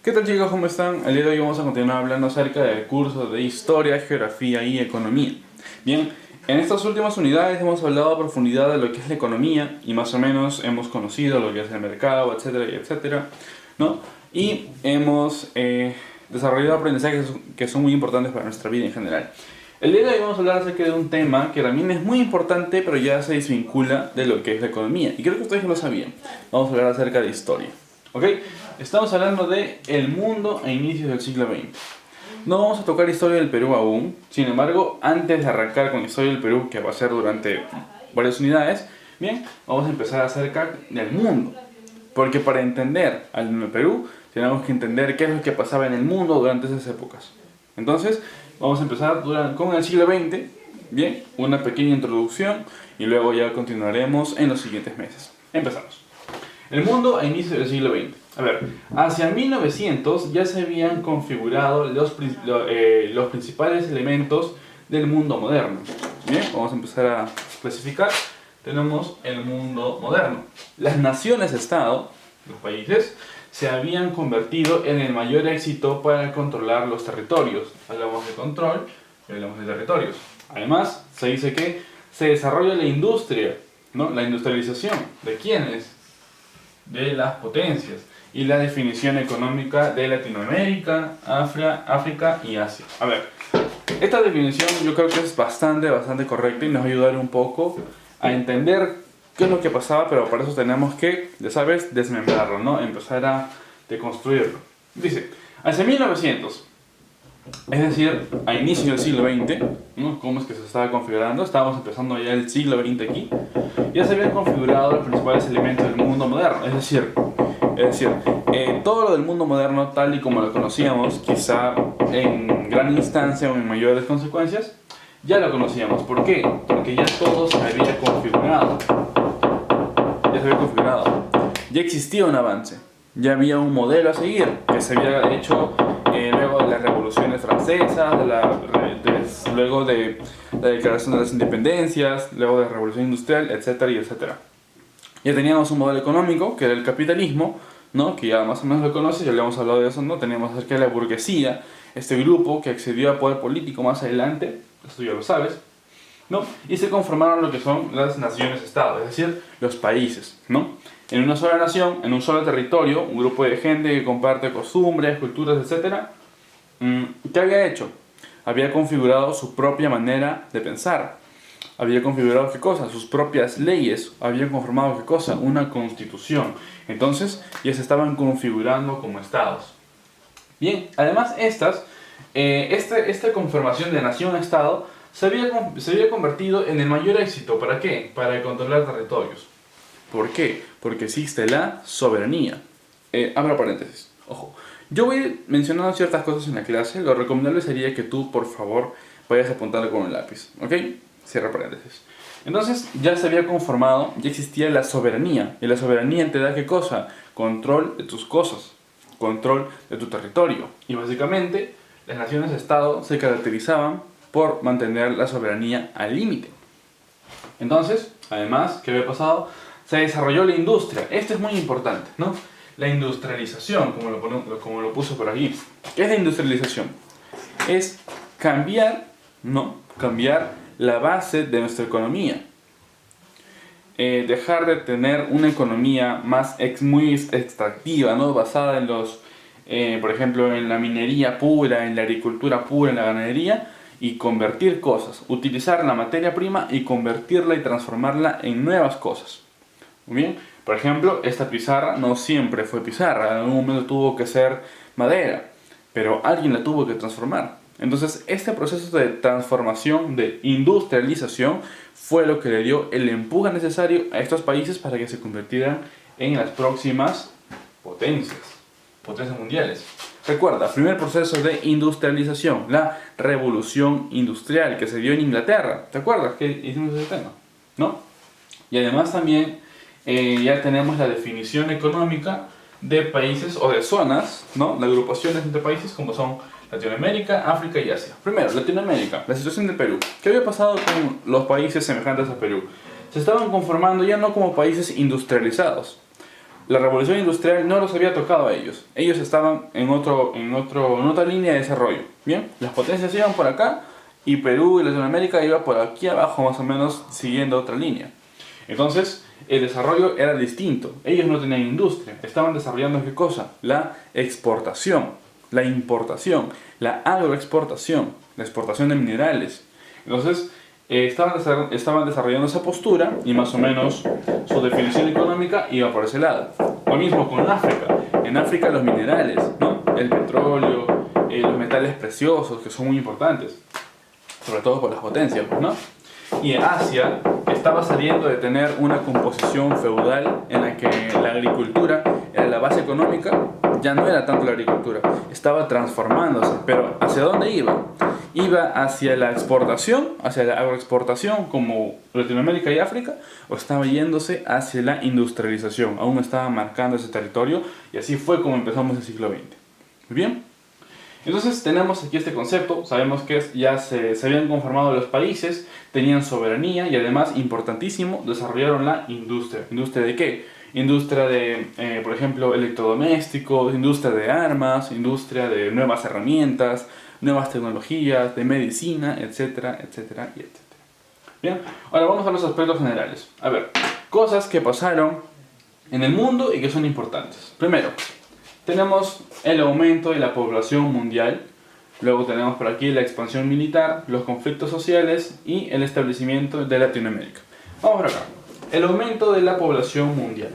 ¿Qué tal, chicos? ¿Cómo están? El día de hoy vamos a continuar hablando acerca del curso de Historia, Geografía y Economía. Bien, en estas últimas unidades hemos hablado a profundidad de lo que es la economía y más o menos hemos conocido lo que es el mercado, etcétera, y etcétera, ¿no? Y hemos desarrollado aprendizajes que son muy importantes para nuestra vida en general. El día de hoy vamos a hablar acerca de un tema que también es muy importante, pero ya se desvincula de lo que es la economía. Y creo que ustedes ya lo sabían. Vamos a hablar acerca de historia. ¿Ok? Estamos hablando de el mundo a inicios del siglo XX. No vamos a tocar historia del Perú aún. Sin embargo, antes de arrancar con la historia del Perú, que va a ser durante varias unidades, bien, vamos a empezar acerca del mundo. Porque para entender al Perú, tenemos que entender qué es lo que pasaba en el mundo durante esas épocas. Entonces, vamos a empezar con el siglo XX, bien, una pequeña introducción y luego ya continuaremos en los siguientes meses. Empezamos. El mundo a inicios del siglo XX. A ver, hacia 1900 ya se habían configurado los principales elementos del mundo moderno. Bien, vamos a empezar a clasificar. Tenemos el mundo moderno. Las naciones-estado, los países, se habían convertido en el mayor éxito para controlar los territorios. Hablamos de control y hablamos de territorios. Además, se dice que se desarrolla la industria, ¿no? La industrialización. ¿De quiénes? De las potencias. Y la definición económica de Latinoamérica, África y Asia. A ver, esta definición yo creo que es bastante correcta y nos va a ayudar un poco a entender qué es lo que pasaba, pero para eso tenemos que, ya sabes, desmembrarlo, ¿no? Empezar a deconstruirlo. Dice, hacia 1900, es decir, a inicio del siglo XX, ¿no? ¿Cómo es que se estaba configurando? Estábamos empezando ya el siglo XX aquí. Ya se habían configurado los principales elementos del mundo moderno, es decir, todo lo del mundo moderno tal y como lo conocíamos, quizá en gran instancia o en mayores consecuencias, ya lo conocíamos. ¿Por qué? Porque ya todo se había configurado. Ya existía un avance, ya había un modelo a seguir que se había hecho luego de las revoluciones francesas, luego de la declaración de las independencias, luego de la revolución industrial, etcétera y etcétera. Ya teníamos un modelo económico que era el capitalismo, ¿no? Que ya más o menos lo conoces, ya le hemos hablado de eso, ¿no? Teníamos acerca de la burguesía, este grupo que accedió a poder político más adelante, esto ya lo sabes, ¿no? Y se conformaron lo que son las naciones-estado, es decir, los países, ¿no? En una sola nación, en un solo territorio, un grupo de gente que comparte costumbres, culturas, etc. ¿Qué había hecho? Había configurado su propia manera de pensar. Había configurado ¿qué cosa? Sus propias leyes. Habían conformado ¿qué cosa? Una constitución. Entonces, ya se estaban configurando como estados. Bien, además esta conformación de nación-estado se había convertido en el mayor éxito. ¿Para qué? Para controlar territorios. ¿Por qué? Porque existe la soberanía. Abro paréntesis. Ojo. Yo voy mencionando ciertas cosas en la clase. Lo recomendable sería que tú, por favor, vayas apuntando con un lápiz. ¿Ok? Cierra paréntesis. Entonces, ya se había conformado, ya existía la soberanía. Y la soberanía te da ¿qué cosa? Control de tus cosas. Control de tu territorio. Y básicamente, las naciones-estado se caracterizaban por mantener la soberanía al límite. Entonces, además, ¿qué había pasado? Se desarrolló la industria. Esto es muy importante, ¿no? La industrialización, como lo puso por aquí. ¿Qué es la industrialización? Es cambiar la base de nuestra economía. Dejar de tener una economía muy extractiva, ¿no? Basada en por ejemplo, en la minería pura, en la agricultura pura, en la ganadería, y convertir cosas, utilizar la materia prima y convertirla y transformarla en nuevas cosas. Muy bien, por ejemplo, esta pizarra no siempre fue pizarra, en algún momento tuvo que ser madera, pero alguien la tuvo que transformar. Entonces, este proceso de transformación, de industrialización, fue lo que le dio el empuje necesario a estos países para que se convirtieran en las próximas potencias mundiales. Recuerda, primer proceso de industrialización, la revolución industrial que se dio en Inglaterra. ¿Te acuerdas que hicimos ese tema? ¿No? Y además también ya tenemos la definición económica de países o de zonas, ¿no? Las agrupaciones entre países como son Latinoamérica, África y Asia. Primero, Latinoamérica, la situación de Perú. ¿Qué había pasado con los países semejantes a Perú? Se estaban conformando ya no como países industrializados. la revolución industrial no los había tocado a ellos. Ellos estaban en otra línea de desarrollo. Bien, las potencias iban por acá y Perú y Latinoamérica iba por aquí abajo, más o menos siguiendo otra línea. Entonces, el desarrollo era distinto. Ellos no tenían industria. Estaban desarrollando ¿qué cosa? La exportación, la importación, la agroexportación, la exportación de minerales. Entonces, estaban desarrollando esa postura y más o menos su definición económica iba por ese lado. Lo mismo con África. En África los minerales, ¿no? El petróleo, los metales preciosos, que son muy importantes, sobre todo por las potencias, ¿no? Y en Asia estaba saliendo de tener una composición feudal en la que la agricultura era la base económica, ya no era tanto la agricultura, estaba transformándose. Pero ¿hacia dónde iba? ¿Iba hacia la exportación, hacia la agroexportación como Latinoamérica y África? ¿O estaba yéndose hacia la industrialización? Aún estaba marcando ese territorio y así fue como empezamos el siglo XX. ¿Muy bien? Entonces tenemos aquí este concepto, sabemos que ya se habían conformado los países, tenían soberanía y además, importantísimo, desarrollaron la industria. ¿Industria de qué? Industria de, por ejemplo, electrodomésticos, industria de armas, industria de nuevas herramientas, nuevas tecnologías, de medicina, etcétera, etcétera y etcétera. Bien, ahora vamos a los aspectos generales. A ver, cosas que pasaron en el mundo y que son importantes. Primero, tenemos el aumento de la población mundial, luego tenemos por aquí la expansión militar, los conflictos sociales y el establecimiento de Latinoamérica. Vamos por acá, el aumento de la población mundial.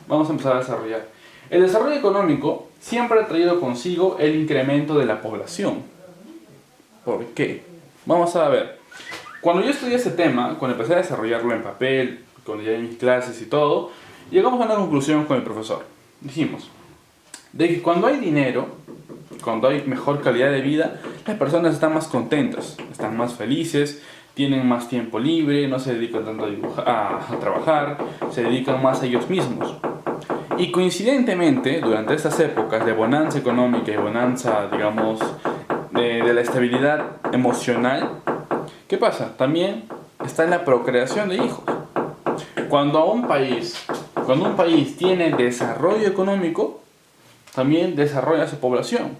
Vamos a empezar a desarrollar. El desarrollo económico siempre ha traído consigo el incremento de la población. ¿Por qué? Vamos a ver. Cuando yo estudié este tema, cuando empecé a desarrollarlo en papel, cuando ya en mis clases y todo, llegamos a una conclusión con el profesor. Dijimos de que cuando hay dinero, cuando hay mejor calidad de vida, las personas están más contentas, están más felices, tienen más tiempo libre, no se dedican tanto a trabajar, se dedican más a ellos mismos. Y coincidentemente, durante estas épocas de bonanza económica y bonanza, digamos, de la estabilidad emocional, ¿qué pasa? También está en la procreación de hijos. Cuando un país tiene desarrollo económico, también desarrolla su población.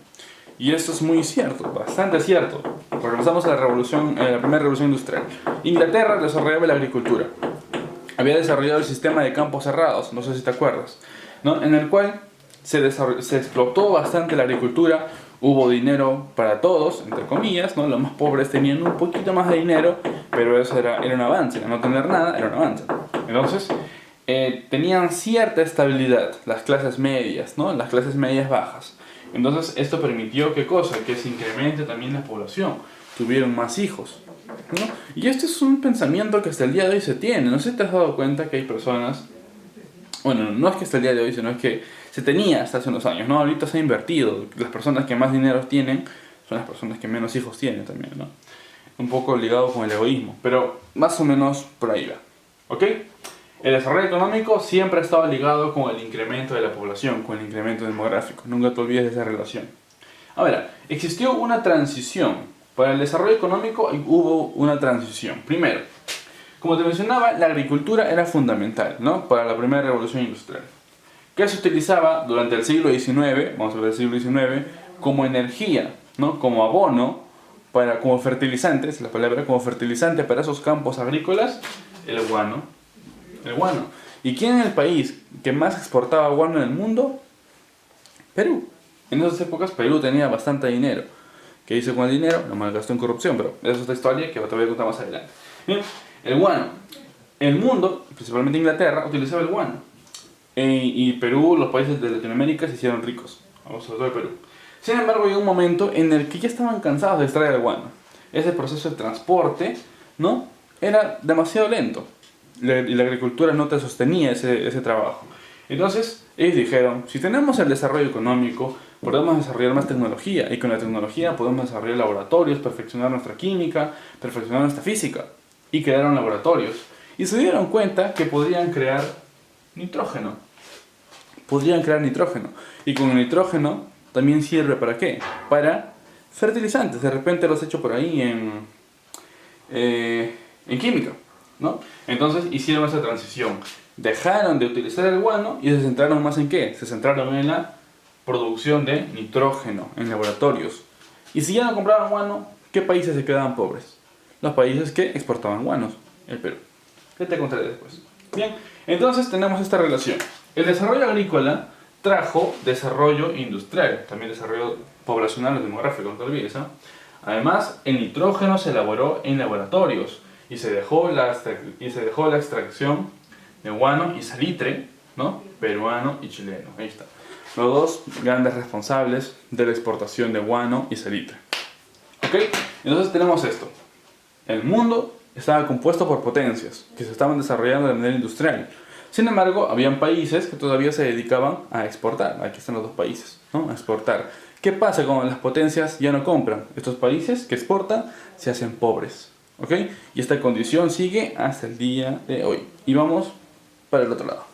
Y esto es muy cierto, bastante cierto. Regresamos a la primera revolución industrial. Inglaterra desarrollaba la agricultura. Había desarrollado el sistema de campos cerrados, no sé si te acuerdas, ¿no? En el cual se explotó bastante la agricultura, hubo dinero para todos, entre comillas, ¿no? Los más pobres tenían un poquito más de dinero, pero eso era un avance, no tener nada era un avance. Entonces, tenían cierta estabilidad las clases medias, ¿no? Las clases medias bajas. Entonces esto permitió ¿qué cosa? Que se incremente también la población, tuvieron más hijos, ¿no? Y este es un pensamiento que hasta el día de hoy se tiene. No sé si te has dado cuenta que hay personas, bueno, no es que hasta el día de hoy, sino es que se tenía hasta hace unos años, ¿no? Ahorita se ha invertido, las personas que más dinero tienen son las personas que menos hijos tienen también, ¿no? Un poco ligado con el egoísmo, pero más o menos por ahí va, ¿ok? El desarrollo económico siempre ha estado ligado con el incremento de la población, con el incremento demográfico. Nunca te olvides de esa relación. Ahora, existió una transición. Para el desarrollo económico hubo una transición. Primero, como te mencionaba, la agricultura era fundamental, ¿no? Para la primera revolución industrial. Que se utilizaba durante el siglo XIX, vamos a ver el siglo XIX, como energía, ¿no? Como abono, como fertilizante, es la palabra, como fertilizante para esos campos agrícolas, el guano. El guano. ¿Y quién es el país que más exportaba guano en el mundo? Perú. En esas épocas Perú tenía bastante dinero. ¿Qué hizo con el dinero? Lo malgastó en corrupción, pero esa es otra historia que te voy a contar más adelante. Bien, el guano. El mundo, principalmente Inglaterra, utilizaba el guano. Y Perú, los países de Latinoamérica se hicieron ricos, sobre todo Perú. Sin embargo, llegó un momento en el que ya estaban cansados de extraer el guano. Ese proceso de transporte, ¿no? Era demasiado lento. Y la agricultura no te sostenía ese trabajo. Entonces ellos dijeron, si tenemos el desarrollo económico, podemos desarrollar más tecnología, y con la tecnología podemos desarrollar laboratorios, perfeccionar nuestra química, perfeccionar nuestra física. Y crearon laboratorios y se dieron cuenta que podrían crear nitrógeno. Y con el nitrógeno también sirve ¿para qué? Para fertilizantes. De repente lo has hecho por ahí en química. ¿no? Entonces hicieron esa transición. Dejaron de utilizar el guano y se centraron más en ¿qué? Se centraron en la producción de nitrógeno en laboratorios. Y si ya no compraban guano, ¿qué países se quedaban pobres? Los países que exportaban guanos, el Perú. ¿Qué te contaré después? Bien, entonces tenemos esta relación. El desarrollo agrícola trajo desarrollo industrial, también desarrollo poblacional o demográfico, no te olvides, ¿eh? Además, el nitrógeno se elaboró en laboratorios y se dejó la extracción de guano y salitre, ¿no? Peruano y chileno. Ahí está. Los dos grandes responsables de la exportación de guano y salitre. ¿Ok? Entonces tenemos esto. El mundo estaba compuesto por potencias que se estaban desarrollando de manera industrial. Sin embargo, habían países que todavía se dedicaban a exportar. Aquí están los dos países, ¿no? A exportar. ¿Qué pasa cuando las potencias ya no compran? Estos países que exportan se hacen pobres, ¿ok? Y esta condición sigue hasta el día de hoy. Y vamos para el otro lado.